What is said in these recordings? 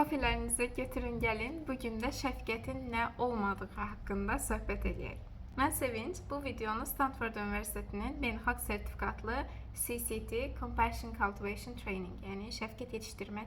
Kafelerinize götürün gəlin. Bugün də şəfqətin nə olmadığı haqqında söhbət edək. Mən Sevinç, bu videonu Stanford Üniversitetinin beynəlxalq sertifikatlı CCT Compassion Cultivation Training, yəni şəfqət yetişdirmə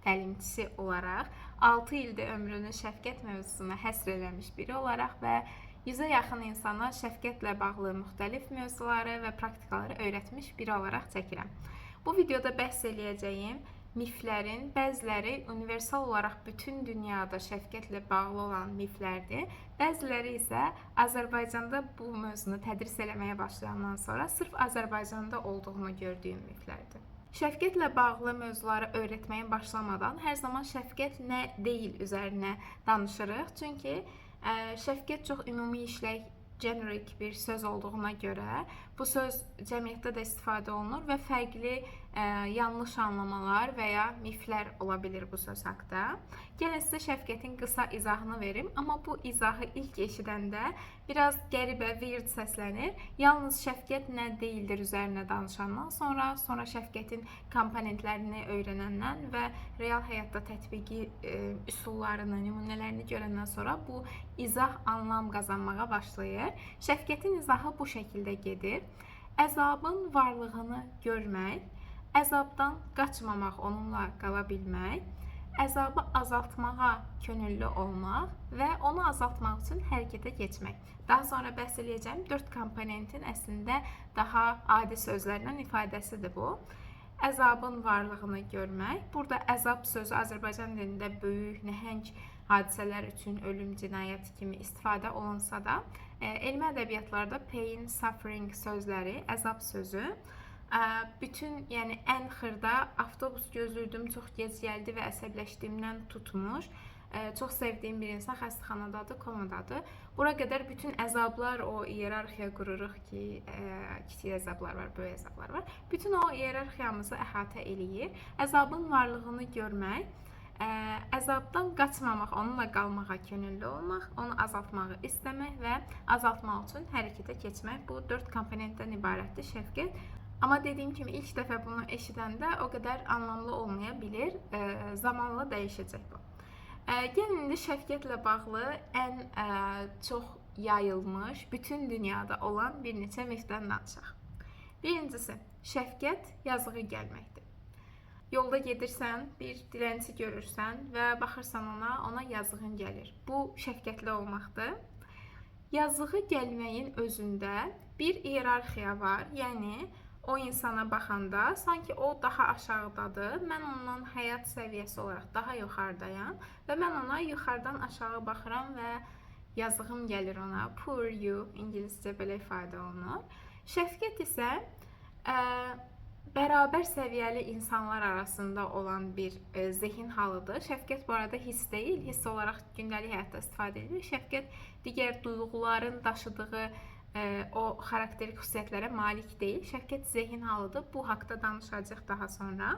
təlimçisi olaraq 6 ildir ömrünü şəfqət mövzusuna həsr eləmiş biri olaraq və 100-ə yaxın insana şəfqətlə bağlı müxtəlif mövzuları və praktikaları öyrətmiş biri olaraq çəkirəm. Bu videoda bəhs eləyəcəyim miflərin bəziləri universal olaraq bütün dünyada şəfqətlə bağlı olan miflərdir. Bəziləri isə Azərbaycanda bu mövzunu tədris eləməyə başlayandan sonra sırf Azərbaycanda olduğunu gördüyüm miflərdir. Şəfqətlə bağlı mövzuları öyrətməyə başlamadan hər zaman şəfqət nə deyil üzərinə danışırıq. Çünki şəfqət çox ümumi işlək, generic bir söz olduğuna görə bu söz cəmiyyətdə də istifadə olunur və fərqli yanlış anlamalar və ya miflər ola bilir bu söz haqqında. Gəlin sizə şəfqətin qısa izahını verim, amma bu izahı ilk eşidəndə biraz qəribə, weird səslənir. Yalnız şəfqət nə deyildir üzərinə danışandan sonra şəfqətin komponentlərini öyrənəndən və real həyatda tətbiqi üsullarını, nümunələrini görəndən sonra bu izah anlam qazanmağa başlayır. Şəfqətin izahı bu şəkildə gedir. Əzabın varlığını görmək, əzabdan qaçmamaq, onunla qala bilmək, əzabı azaltmağa könüllü olmaq və onu azaltmaq üçün hərəkətə keçmək. Daha sonra bəhs edəcəyim 4 komponentin əslində daha adi sözlərlə ifadəsidir bu. Əzabın varlığını görmək. Burada əzab sözü Azərbaycan dilində böyük, nəhəng hadisələr üçün ölüm, cinayət kimi istifadə olunsa da, elmi ədəbiyyatlarda pain, suffering sözləri, əzab sözü, bütün, yəni ən xırda avtobus gözlüydüm, çox gec gəldi və əsəbləşdiyimdən tutmuş, çox sevdiyim bir insan xəstəxanadadır, komadadır. Bura qədər bütün əzablar, o iyerarxiya qururuq ki, kiçik əzablar var, böyük əzablar var. Bütün o iyerarxiyamızı əhatə eləyir. Əzabın varlığını görmək, əzabdan qaçmamaq, onunla qalmağa könüllü olmaq, onu azaltmağı istəmək və azaltmaq üçün hərəkətə keçmək. Bu 4 komponentdən ibarətdir şəfqət. Amma dediyim kimi ilk dəfə bunu eşidəndə o qədər anlamlı olmaya bilir, zamanla dəyişəcək bu. Gəlin indi şəfqətlə bağlı ən çox yayılmış, bütün dünyada olan bir neçə mifdən danışaq. Birincisi, şəfqət yazığı gəlməkdir. Yolda gedirsən, bir dilənçi görürsən və baxırsan ona yazığın gəlir. Bu şəfqətli olmaqdır. Yazığı gəlməyin özündə bir iyerarxiya var, yəni o insana baxanda sanki o daha aşağıdadır, mən ondan həyat səviyyəsi olaraq daha yuxarıdayam və mən ona yuxarıdan aşağı baxıram və yazığım gəlir ona. Poor you, ingiliscə belə ifadə olunur. Şəfqət isə bərabər səviyyəli insanlar arasında olan bir zehin halıdır. Şəfqət bu arada hiss deyil, hiss olaraq gündəlik həyatda istifadə edilir. Şəfqət digər duyğuların daşıdığı o xarakterik xüsusiyyətlərə malik deyil. Şəfqət zehin halıdır. Bu haqda danışacağıq daha sonra.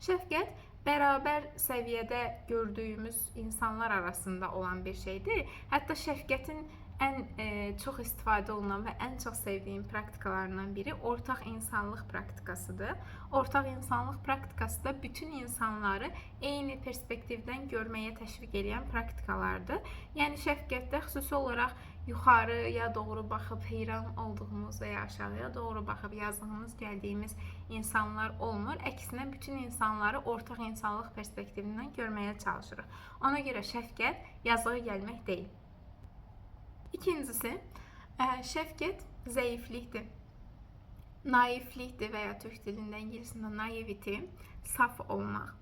Şəfqət bərabər səviyyədə gördüyümüz insanlar arasında olan bir şeydir. Hətta şəfqətin ən çox istifadə olunan və ən çox sevdiyim praktikalarından biri ortaq insanlıq praktikasıdır. Ortaq insanlıq praktikası da bütün insanları eyni perspektivdən görməyə təşviq edən praktikalardır. Yəni şəfqətdə xüsusi olaraq yuxarıya doğru baxıb heyran olduğumuz və ya aşağıya doğru baxıb yazığımız gəldiyimiz insanlar olmur. Əksinə bütün insanları ortaq insanlıq perspektivindən görməyə çalışırıq. Ona görə şəfqət yazığı gəlmək deyil. İkincisi, şəfqət zəiflikdir, naiflikdir və ya türk dilində, ingilisində naivity, saf olmaq.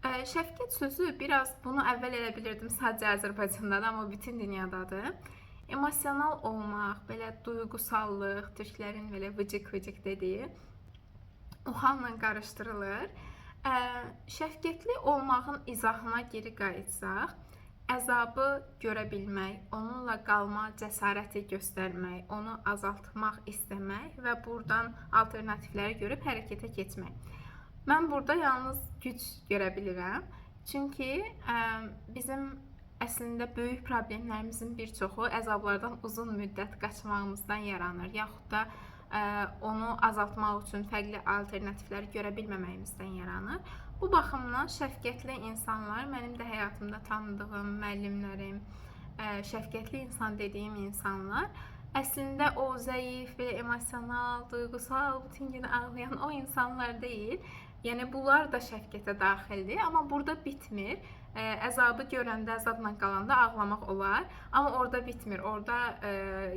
Şəfqət sözü biraz, bunu əvvəl elə bilirdim sadəcə Azərbaycandadır, amma bütün dünyadadır. Emosional olmaq, belə duyğusallıq, türklərin belə vıcıq-vıcıq dediyi, o halla qarışdırılır. Şəfqətli olmağın izahına geri qayıtsaq, əzabı görə bilmək, onunla qalma cəsarəti göstərmək, onu azaltmaq istəmək və buradan alternativləri görüb hərəkətə keçmək. Mən burada yalnız güc görə bilirəm. Çünki bizim əslində böyük problemlərimizin bir çoxu əzablardan uzun müddət qaçmağımızdan yaranır, yaxud da onu azaltmaq üçün fərqli alternativləri görə bilməməyimizdən yaranır. Bu baxımdan şəfqətli insanlar mənim də həyatımda tanıdığım müəllimlərim, şəfqətli insan dediyim insanlar əslində o zəif, belə emosional, duyğusal, bütün gün ağlayan o insanlar deyil. Yəni bunlar da şəfqətə daxildir, amma burada bitmir. Əzabı görəndə, əzabla qalanda ağlamaq olar, amma orada bitmir. Orada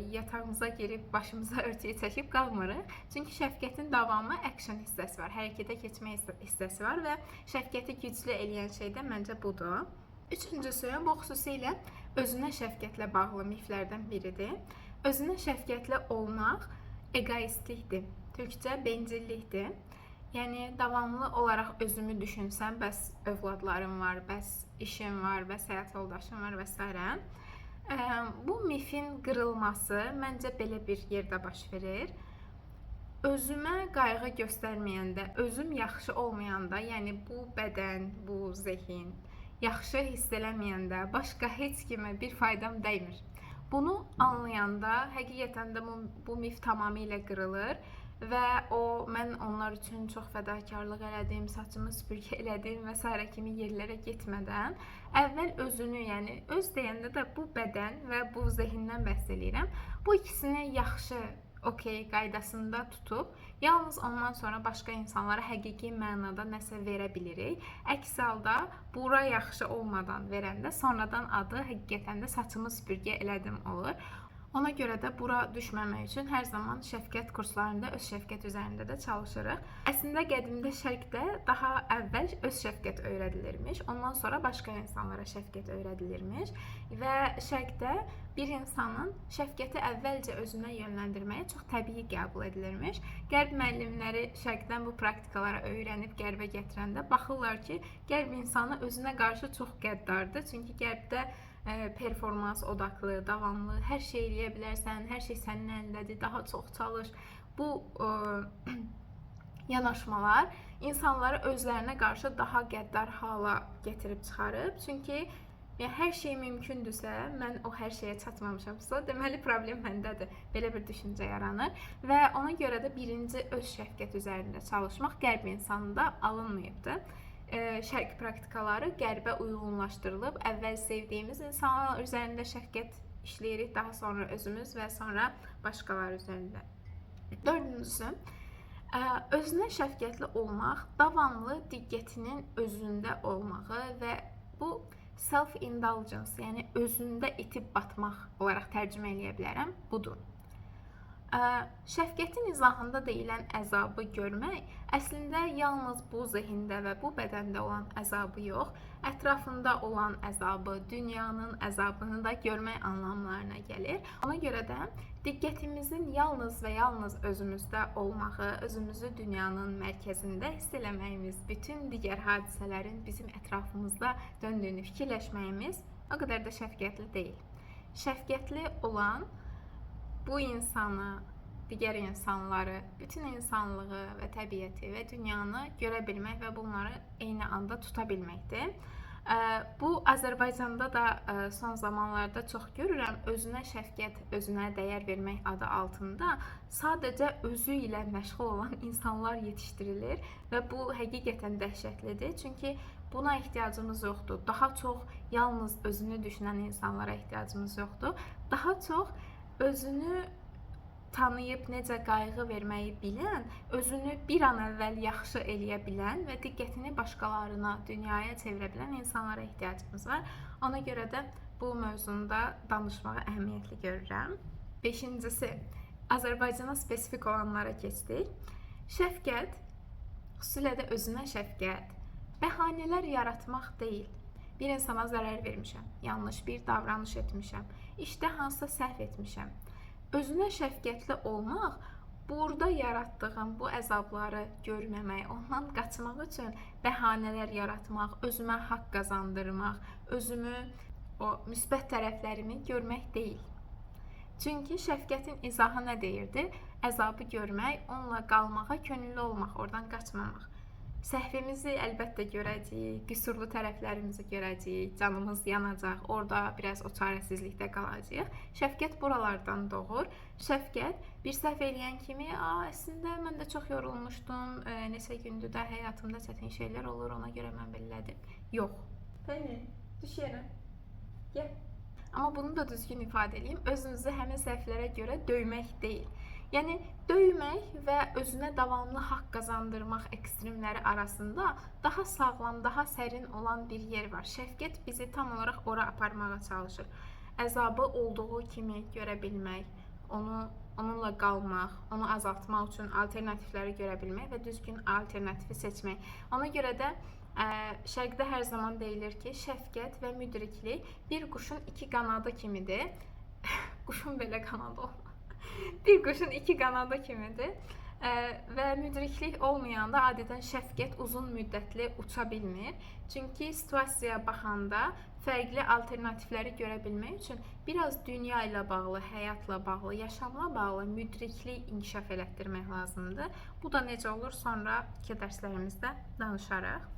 yatağımıza girib başımıza örtüyü çəkib qalmırıq. Çünki şəfqətin davamı action hissəsi var, hərəkətə keçmək hissəsi var və şəfqəti güclü eləyən şey də məncə budur. Üçüncüsü, bu xüsusilə özünə şəfqətlə bağlı miflərdən biridir. Özünə şəfqətli olmaq egoistlikdir. Türkcə bencillikdir. Yəni davamlı olaraq özümü düşünsəm, bəs övladlarım var, bəs işim var, bəs həyat yoldaşım var və s. Bu mifin qırılması məncə belə bir yerdə baş verir. Özümə qayğı göstərməyəndə, özüm yaxşı olmayanda, yəni bu bədən, bu zehin yaxşı hiss eləməyəndə başqa heç kimə bir faydam dəymir. Bunu anlayanda həqiqətən də bu mif tamamilə qırılır. Və mən onlar üçün çox fədakarlıq elədim, saçımı süpürgə elədim və s. kimi yerlərə getmədən əvvəl özünü, yəni öz deyəndə də bu bədən və bu zehindən bəhs edirəm. Bu ikisini yaxşı, qaydasında tutub, yalnız ondan sonra başqa insanlara həqiqi mənada nəsə verə bilirik. Əks halda bura yaxşı olmadan verəndə sonradan adı həqiqətən də saçımı süpürgə elədim olur. Ona görə də bura düşməmək üçün hər zaman şəfqət kurslarında öz şəfqət üzərində də çalışırıq. Əslində qədimdə şərqdə daha əvvəl öz şəfqət öyrədilirmiş, ondan sonra başqa insanlara şəfqət öyrədilirmiş və şərqdə bir insanın şəfqəti əvvəlcə özünə yönləndirməyə çox təbii qəbul edilirmiş. Qərb müəllimləri şərqdən bu praktikaları öyrənib qərbə gətirəndə baxırlar ki, qərb insanı özünə qarşı çox qəddardır. Çünki qərbdə performans odaqlı, davamlı, hər şey eləyə bilərsən, hər şey sənin əlindədir, daha çox çalış. Bu yanaşmalar insanları özlərinə qarşı daha qəddar hala gətirib çıxarıb. Çünki hər şey mümkündürsə, mən o hər şeyə çatmamışamsa, deməli problem məndədir. Belə bir düşüncə yaranır və ona görə də birinci öz şəfqət üzərində çalışmaq qərb insanında alınmayıbdır. Şərq praktikaları qərbə uyğunlaşdırılıb, əvvəl sevdiyimiz insanlar üzərində şəfqət işləyirik, daha sonra özümüz və sonra başqaları üzərində. Dördüncüsü, özünə şəfqətli olmaq, davamlı diqqətinin özündə olmağı və bu self-indulgence, yəni özündə itib batmaq olaraq tərcümə eləyə bilərəm, budur. Şəfqətin izahında deyilən əzabı görmək əslində yalnız bu zehində və bu bədəndə olan əzabı yox, ətrafında olan əzabı, dünyanın əzabını da görmək anlamlarına gəlir. Ona görə də diqqətimizin yalnız və yalnız özümüzdə olmağı, özümüzü dünyanın mərkəzində hiss eləməyimiz, bütün digər hadisələrin bizim ətrafımızda döndüyünü fikirləşməyimiz o qədər də şəfqətli deyil. Şəfqətli olan bu insanı, digər insanları, bütün insanlığı və təbiəti və dünyanı görə bilmək və bunları eyni anda tuta bilməkdir. Bu Azərbaycanda da son zamanlarda çox görürəm. Özünə şəfqət, özünə dəyər vermək adı altında sadəcə özü ilə məşğul olan insanlar yetişdirilir və bu həqiqətən dəhşətlidir. Çünki buna ehtiyacımız yoxdur. Daha çox yalnız özünü düşünən insanlara ehtiyacımız yoxdur. Daha çox özünü tanıyıb necə qayğı verməyi bilən, özünü bir an əvvəl yaxşı eləyə bilən və diqqətini başqalarına, dünyaya çevirə bilən insanlara ehtiyacımız var. Ona görə də bu mövzunda danışmağı əhəmiyyətli görürəm. Beşincisi, Azərbaycana spesifik olanlara keçdik. Şəfqət, xüsusilə də özünə şəfqət, bəhanələr yaratmaq deyil. Bir insana zərər vermişəm, yanlış bir davranış etmişəm, işdə hansısa səhv etmişəm. Özünə şəfqətli olmaq, burada yaratdığım bu əzabları görməmək, ondan qaçmaq üçün bəhanələr yaratmaq, özümə haqq qazandırmaq, özümü, o müsbət tərəflərimi görmək deyil. Çünki şəfqətin izahı nə deyirdi? Əzabı görmək, onunla qalmağa könüllü olmaq, oradan qaçmamaq. Səhvimizi əlbəttə görəcəyik, qüsurlu tərəflərimizi görəcəyik, canımız yanacaq, orada biraz o çarəsizlikdə qalacağıq. Şəfqət buralardan doğur. Şəfqət bir səhv eləyən kimi, əslində mən də çox yorulmuşdum, neçə gündür də həyatımda çətin şeylər olur, ona görə mən belədim. Yox. Düş yerə. Gəl. Amma bunu da düzgün ifadə edeyim. Özünüzü həmin səhvlərə görə döymək deyil. Yəni döymək və özünə davamlı haqq qazandırmaq ekstremləri arasında daha sağlam, daha sərin olan bir yer var. Şəfqət bizi tam olaraq ora aparmağa çalışır. Əzabı olduğu kimi görə bilmək, onunla qalmaq, onu azaltmaq üçün alternativləri görə bilmək və düzgün alternativi seçmək. Ona görə də şərqdə hər zaman deyilir ki, şəfqət və müdriklik bir quşun iki qanadı kimidir. Quşun belə qanadı olmaz. Bir quşun iki qanadı kimidir. Və müdriklik olmayanda adətən şəfqət uzun müddətli uça bilmir. Çünki situasiyaya baxanda fərqli alternativləri görə bilmək üçün biraz dünya ilə bağlı, həyatla bağlı, yaşamla bağlı müdriklik inkişaf elətdirmək lazımdır. Bu da necə olur sonraki dərslərimizdə danışarıq.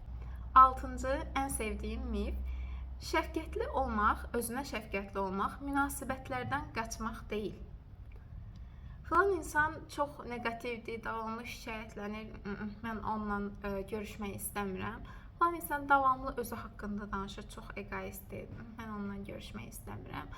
6-cı ən sevdiyim mif. Şəfqətli olmaq, özünə şəfqətli olmaq münasibətlərdən qaçmaq deyil. Falan insan çox neqativdir, davamlı şikayətlənir, mən onunla görüşmək istəmirəm. Falan insan davamlı özü haqqında danışır, çox egoistdir, mən onunla görüşmək istəmirəm.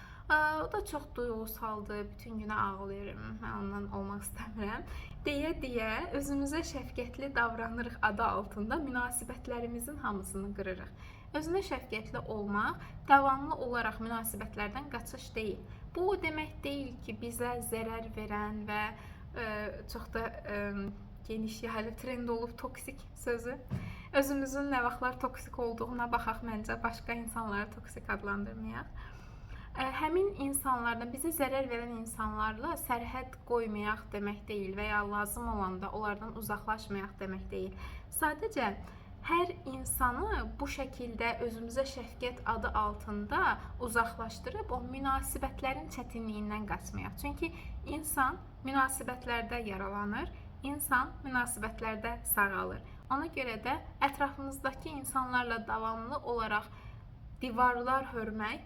O da çox duyğusaldır, bütün günü ağlayır, mən onunla olmaq istəmirəm. Deyə özümüzə şəfqətli davranırıq adı altında münasibətlərimizin hamısını qırırıq. Özünə şəfqətli olmaq davamlı olaraq münasibətlərdən qaçış deyil. Bu o demək deyil ki, bizə zərər verən və çox da geniş yayılıb trend olub toksik sözü. Özümüzün nə vaxtlar toksik olduğuna baxaq, məncə başqa insanları toksik adlandırmayaq. Həmin insanlardan, bizə zərər verən insanlarla sərhəd qoymayaq demək deyil və ya lazım olanda onlardan uzaqlaşmayaq demək deyil. Sadəcə hər insanı bu şəkildə özümüzə şəfqət adı altında uzaqlaşdırıb o münasibətlərin çətinliyindən qaçmayaq. Çünki insan münasibətlərdə yaralanır, insan münasibətlərdə sağalır. Ona görə də ətrafımızdakı insanlarla davamlı olaraq divarlar hörmək,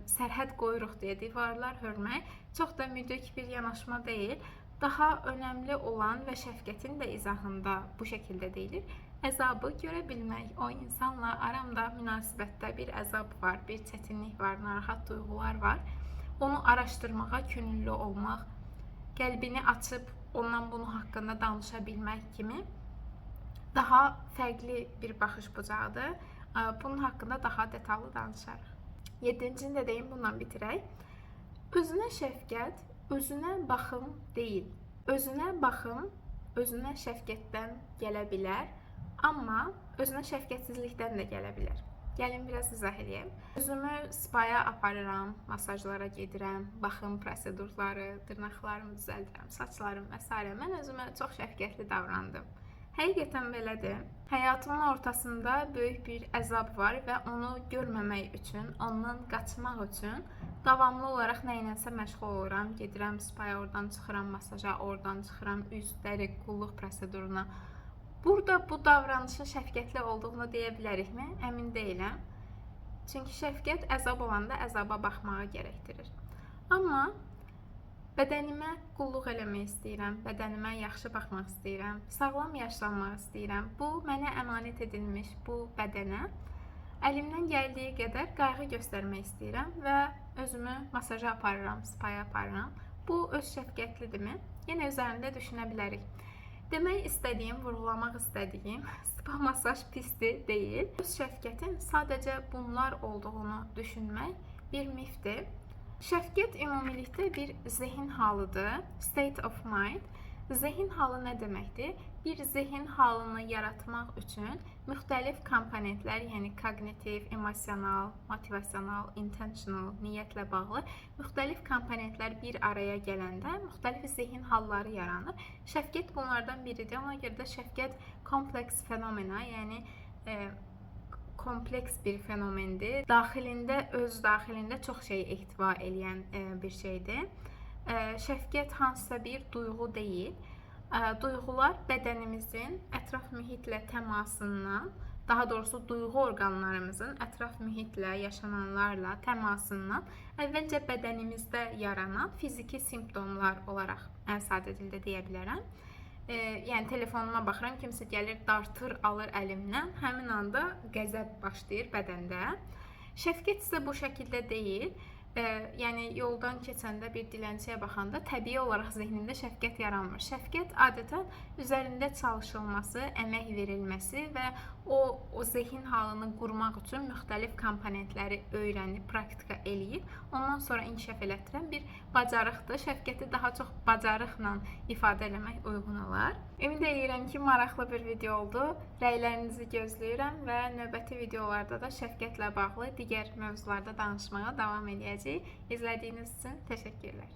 sərhəd qoyuruq deyə divarlar hörmək çox da müdrik bir yanaşma deyil. Daha önəmli olan və şəfqətin də izahında bu şəkildə deyilir. Əzabı görə bilmək, o insanla aramda münasibətdə bir əzab var, bir çətinlik var, narahat duyğular var. Onu araşdırmağa könüllü olmaq, qəlbini açıb ondan bunu haqqında danışa bilmək kimi daha fərqli bir baxış bucağıdır. Bunun haqqında daha detallı danışarıq. 7-cini də deyim, bundan bitirək. Özünə şəfqət, özünə baxım deyil. Özünə baxım, özünə şəfqətdən gələ bilər, amma özünə şəfqətsizlikdən də gələ bilər. Gəlin biraz izah edeyim. Özümü spaya aparıram, masajlara gedirəm, baxım prosedurları, dırnaqlarımı düzəldirəm, saçlarım və s. Mən özümə çox şəfqətli davrandım. Həqiqətən belədir. Həyatımın ortasında böyük bir əzab var və onu görməmək üçün, ondan qaçmaq üçün davamlı olaraq nəyinəsə məşğul oluram. Gedirəm spaya, oradan çıxıram masaja, oradan çıxıram üz, dəri, qulluq proseduruna. Burada bu davranışın şəfqətli olduğunu deyə bilərikmi? Əmin deyiləm. Çünki şəfqət əzab olanda əzaba baxmağı gərəkdirir. Amma bədənimə qulluq eləmək istəyirəm, bədənimə yaxşı baxmaq istəyirəm, sağlam yaşlanmaq istəyirəm. Bu, mənə əmanət edilmiş bu bədənə əlimdən gəldiyi qədər qayğı göstərmək istəyirəm və özümü masaja aparıram, spaya aparıram. Bu, öz şəfqətlidirmi? Yenə üzərində düşünə bilərik. Demək istədiyim, vurğulamaq istədiyim, spa masaj pisdir deyil. Öz şəfqətin sadəcə bunlar olduğunu düşünmək bir mifdir. Şəfqət ümumilikdə bir zehin halıdır, state of mind. Zehin halı nə deməkdir? Bir zehin halını yaratmaq üçün müxtəlif komponentlər, yəni kognitiv, emosional, motivasional, intentional, niyyətlə bağlı müxtəlif komponentlər bir araya gələndə müxtəlif zehin halları yaranır. Şəfqət bunlardan biridir. Ona görə də şəfqət kompleks fenomena, yəni kompleks bir fenomendir. Öz daxilində çox şey ehtiva edən bir şeydir. Şəfqət hansısa bir duyğu deyil. Duyğular bədənimizin ətraf mühitlə təmasından, daha doğrusu duyğu orqanlarımızın ətraf mühitlə, yaşananlarla təmasından əvvəlcə bədənimizdə yaranan fiziki simptomlar olaraq ən sadə dildə deyə bilərəm. Yəni telefonuma baxıram, kimsə gəlir, dartır, alır əlimdən, həmin anda qəzəb başlayır bədəndə. Şəfqət isə bu şəkildə deyil. Yəni yoldan keçəndə bir dilənçiyə baxanda təbii olaraq zehnində şəfqət yaranmır. Şəfqət adətən üzərində çalışılması, əmək verilməsi və o zehin halını qurmaq üçün müxtəlif komponentləri öyrənib, praktika eləyib, ondan sonra inkişaf elətdirən bir bacarıqdır. Şəfqəti daha çox bacarıqla ifadə eləmək uyğun olar. Ümid edirəm ki, maraqlı bir video oldu. Rəylərinizi gözləyirəm və növbəti videolarda da şəfqətlə bağlı digər mövzularda danışmağa davam edəcəyik. İzlədiyiniz üçün təşəkkürlər.